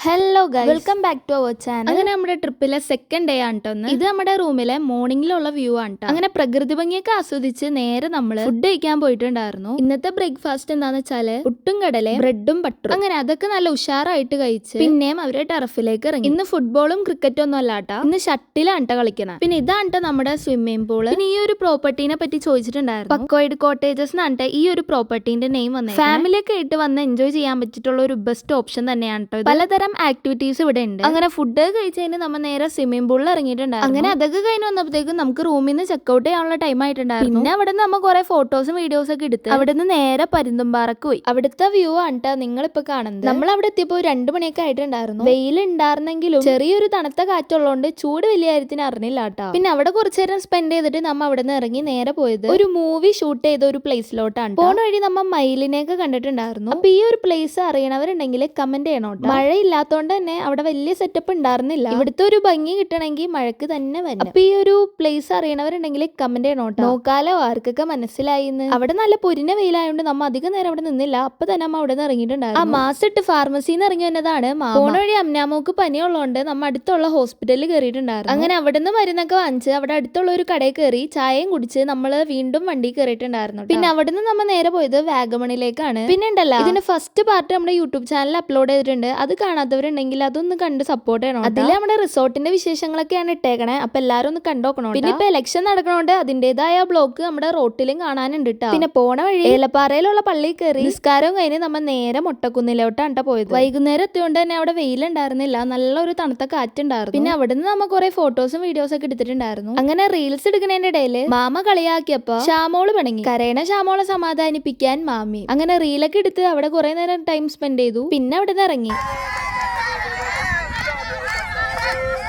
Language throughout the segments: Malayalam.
Hello guys, welcome back to our channel. അങ്ങനെ നമ്മുടെ ട്രിപ്പിലെ സെക്കൻഡ് ഡേ ആണ് കേട്ടോ. ഇത് നമ്മുടെ റൂമിലെ മോർണിംഗിലുള്ള വ്യൂ ആണ് കേട്ടോ. അങ്ങനെ പ്രകൃതി ഭംഗിയൊക്കെ ആസ്വദിച്ച് നേരെ നമ്മള് ഫുഡ് കഴിക്കാൻ പോയിട്ടുണ്ടായിരുന്നു. ഇന്നത്തെ ബ്രേക്ക്ഫാസ്റ്റ് എന്താന്ന് വെച്ചാല് പുട്ടും കടലയും ബ്രെഡും ബട്ടറും. അങ്ങനെ അതൊക്കെ നല്ല ഉഷാറായിട്ട് കഴിച്ച് പിന്നെയും അവര് ടർഫിലേക്ക് ഇറങ്ങി. ഇന്ന് ഫുട്ബോളും ക്രിക്കറ്റും ഒന്നും അല്ലാട്ടാ, ഇന്ന് ഷട്ടിലാണ് ട്ടോ കളിക്കുന്നത്. പിന്നെ ഇതാണ് നമ്മുടെ സ്വിമ്മിംഗ് പൂള്. പിന്നെ ഈ ഒരു പ്രോപ്പർട്ടീനെ പറ്റി ചോദിച്ചിട്ടുണ്ടായിരുന്നു. പക്കോയിഡ് കോട്ടേജസ് എന്നാണ് ഈ ഒരു പ്രോപ്പർട്ടീന്റെ നെയിം വന്നത്. ഫാമിലിയൊക്കെ ആയിട്ട് വന്ന് എൻജോയ് ചെയ്യാൻ പറ്റിയിട്ടുള്ള ഒരു ബെസ്റ്റ് ഓപ്ഷൻ തന്നെയാണ് കേട്ടോ. പലതരം ആക്ടിവിറ്റീസ് ഇവിടെ ഉണ്ട്. അങ്ങനെ ഫുഡ് കഴിച്ചതിന് നമ്മൾ നേരെ സ്വിമ്മിംഗ് പൂളിൽ ഇറങ്ങിയിട്ടുണ്ടായിരുന്നു. അങ്ങനെ അതൊക്കെ കഴിഞ്ഞ് വന്നപ്പോഴത്തേക്കും നമുക്ക് റൂമിൽ നിന്ന് ചെക്ക്ഔട്ട് ചെയ്യാനുള്ള ടൈം ആയിട്ടുണ്ടായിരുന്നു. പിന്നെ അവിടെ നിന്ന് നമ്മൾ കുറെ ഫോട്ടോസും വീഡിയോസും ഒക്കെ എടുത്ത് അവിടെ നിന്ന് നേരെ പരുന്തുംപാറക്ക് പോയി. അവിടുത്തെ വ്യൂ ആണ് ട്ടോ നിങ്ങളിപ്പോ കാണുന്നത്. നമ്മൾ അവിടെ എത്തിയപ്പോ 2 മണിയൊക്കെ ആയിട്ടുണ്ടായിരുന്നു. വെയിൽ ഉണ്ടായിരുന്നെങ്കിലും ചെറിയൊരു തണുത്ത കാറ്റുള്ളതുകൊണ്ട് ചൂട് വലിയ കാര്യത്തിന് അറിഞ്ഞില്ല കേട്ടോ. പിന്നെ അവിടെ കുറച്ചു നേരം സ്പെൻഡ് ചെയ്തിട്ട് നമ്മൾ അവിടെ നിന്ന് ഇറങ്ങി നേരെ പോയത് ഒരു മൂവി ഷൂട്ട് ചെയ്ത ഒരു പ്ലേസിലോട്ടാണ്. പോണ വഴി നമ്മൾ മയിലിനെയൊക്കെ കണ്ടിട്ടുണ്ടായിരുന്നു. അപ്പൊ ഈ ഒരു പ്ലേസ് അറിയണവരുണ്ടെങ്കിൽ കമന്റ് ചെയ്യണം കേട്ടോ. മഴയില്ലാത്തോണ്ട് തന്നെ അവിടെ വലിയ സെറ്റപ്പ് ഉണ്ടായിരുന്നില്ല. ഇവിടുത്തെ ഒരു ഭംഗി കിട്ടണമെങ്കിൽ മഴക്ക് തന്നെ വരണം. അപ്പൊ ഈ ഒരു പ്ലേസ് അറിയണവരുണ്ടെങ്കിൽ കമന്റ് ചെയ്യണം കേട്ടോ. നോക്കാലോ ആർക്കൊക്കെ മനസ്സിലായി. അവിടെ നല്ല പൊരിഞ്ഞ വെയിലായോണ്ട് നമ്മ അധികം നേരം അവിടെ നിന്നില്ല. അപ്പൊ തന്നെ നമ്മ അവിടെ നിന്ന് ഇറങ്ങിയിട്ടുണ്ടായിരുന്നു. ആ മാസിട്ട് ഫാർമസിന്ന് ഇറങ്ങി വന്നതാണ്. പോണ വഴി അമ്നാമോക്ക് പനിയുള്ളതുകൊണ്ട് നമ്മ അടുത്തുള്ള ഹോസ്പിറ്റലിൽ കയറിയിട്ടുണ്ടായിരുന്നു. അങ്ങനെ അവിടെ നിന്ന് മരുന്നൊക്കെ വാങ്ങിച്ച് അവിടെ അടുത്തുള്ള ഒരു കടയിൽ കയറി ചായയും കുടിച്ച് നമ്മള് വീണ്ടും വണ്ടി കയറിയിട്ടുണ്ടായിരുന്നു. പിന്നെ അവിടെ നിന്ന് നമ്മ നേരെ പോയത് വാഗമണിലേക്കാണ്. പിന്നെ ഉണ്ടല്ലോ ഇതിന്റെ ഫസ്റ്റ് പാർട്ട് നമ്മുടെ യൂട്യൂബ് ചാനലിൽ അപ്ലോഡ് ചെയ്തിട്ടുണ്ട്. അത് കാണാത്തവരുണ്ടെങ്കിൽ അതൊന്ന് കണ്ട് സപ്പോർട്ട് ചെയ്യണം. അതിൽ നമ്മുടെ റിസോർട്ടിന്റെ വിശേഷങ്ങളൊക്കെയാണ് ഇട്ടേക്കണേ. അപ്പൊ എല്ലാരും ഒന്ന് കണ്ടോക്കണം. പിന്നെ ഇപ്പൊ ഇലക്ഷൻ നടക്കണോണ്ട് അതിന്റേതായ ബ്ലോക്ക് നമ്മുടെ റോട്ടിലും കാണാനുണ്ട് കേട്ടോ. പിന്നെ പോണ വഴി ഏലപ്പാറയിലുള്ള പള്ളിയിൽ കയറി നിസ്കാരവും കഴിഞ്ഞ് നമ്മൾ നേരെ മൊട്ടക്കുന്നിലോട്ടാണ് പോയത്. വൈകുന്നേരം എത്തിയോണ്ട് തന്നെ അവിടെ വെയിലുണ്ടായിരുന്നില്ല, നല്ലൊരു തണുത്ത കാറ്റുണ്ടായിരുന്നു. പിന്നെ അവിടെ നിന്ന് നമ്മ കുറെ ഫോട്ടോസും വീഡിയോസും ഒക്കെ എടുത്തിട്ടുണ്ടായിരുന്നു. അങ്ങനെ റീൽസ് എടുക്കുന്നതിന്റെ ഇടയില് മാമ കളിയാക്കിയപ്പോ ഷാമോള് പിണങ്ങി. കരയണ ഷാമോളെ സമാധാനിപ്പിക്കാൻ മാമി. അങ്ങനെ റീലൊക്കെ എടുത്ത് അവിടെ കുറെ നേരം ടൈം സ്പെൻഡ് ചെയ്തു. പിന്നെ അവിടെ നിന്ന് ഇറങ്ങി.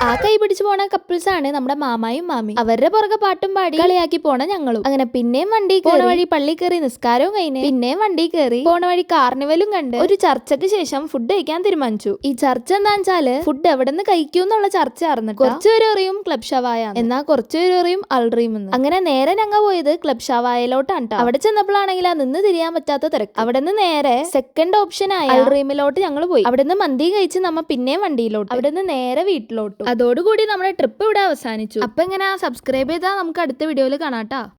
ആ കൈ പിടിച്ചു പോണ കപ്പിൾസ് ആണ് നമ്മുടെ മാമായും മാമി. അവരുടെ പുറകെ പാട്ടും പാടി കളിയാക്കി പോണ ഞങ്ങളും. അങ്ങനെ പിന്നെയും വണ്ടി പോണ വഴി പള്ളി കയറി നിസ്കാരവും കഴിഞ്ഞ് പിന്നെയും വണ്ടി കയറി പോണ വഴി കാർണിവലും കണ്ട് ഒരു ചർച്ചയ്ക്ക് ശേഷം ഫുഡ് കഴിക്കാൻ തീരുമാനിച്ചു. ഈ ചർച്ച എന്താന്ന് വെച്ചാല് ഫുഡ് എവിടെ നിന്ന് കഴിക്കും എന്നുള്ള ചർച്ച ആയിരുന്നു. കുറച്ചുപേര് പറയും ക്ലബ് ഷവായ, എന്നാൽ കുറച്ചുപേര് പറയും അൾറീം എന്ന്. അങ്ങനെ നേരെ ഞങ്ങൾ പോയത് ക്ലബ് ഷവായയിലോട്ടാണ് ട്ടോ. അവിടെ ചെന്നപ്പോഴാണെങ്കിൽ ആ നിന്ന് തിരിയാൻ പറ്റാത്ത തിരക്ക്. അവിടെ നിന്ന് നേരെ സെക്കൻഡ് ഓപ്ഷൻ ആയ അൾറീമിലോട്ട് ഞങ്ങൾ പോയി. അവിടെ നിന്ന് മന്തി കഴിച്ച് നമ്മ പിന്നെയും വണ്ടിയിലോട്ട്, അവിടെ നിന്ന് നേരെ വീട്ടിലോട്ടും. അതോടുകൂടി നമ്മുടെ ട്രിപ്പ് ഇവിടെ അവസാനിച്ചു. അപ്പൊ ഇങ്ങനെ സബ്സ്ക്രൈബ് ചെയ്താൽ നമുക്ക് അടുത്ത വീഡിയോയിൽ കാണാം ട്ടോ.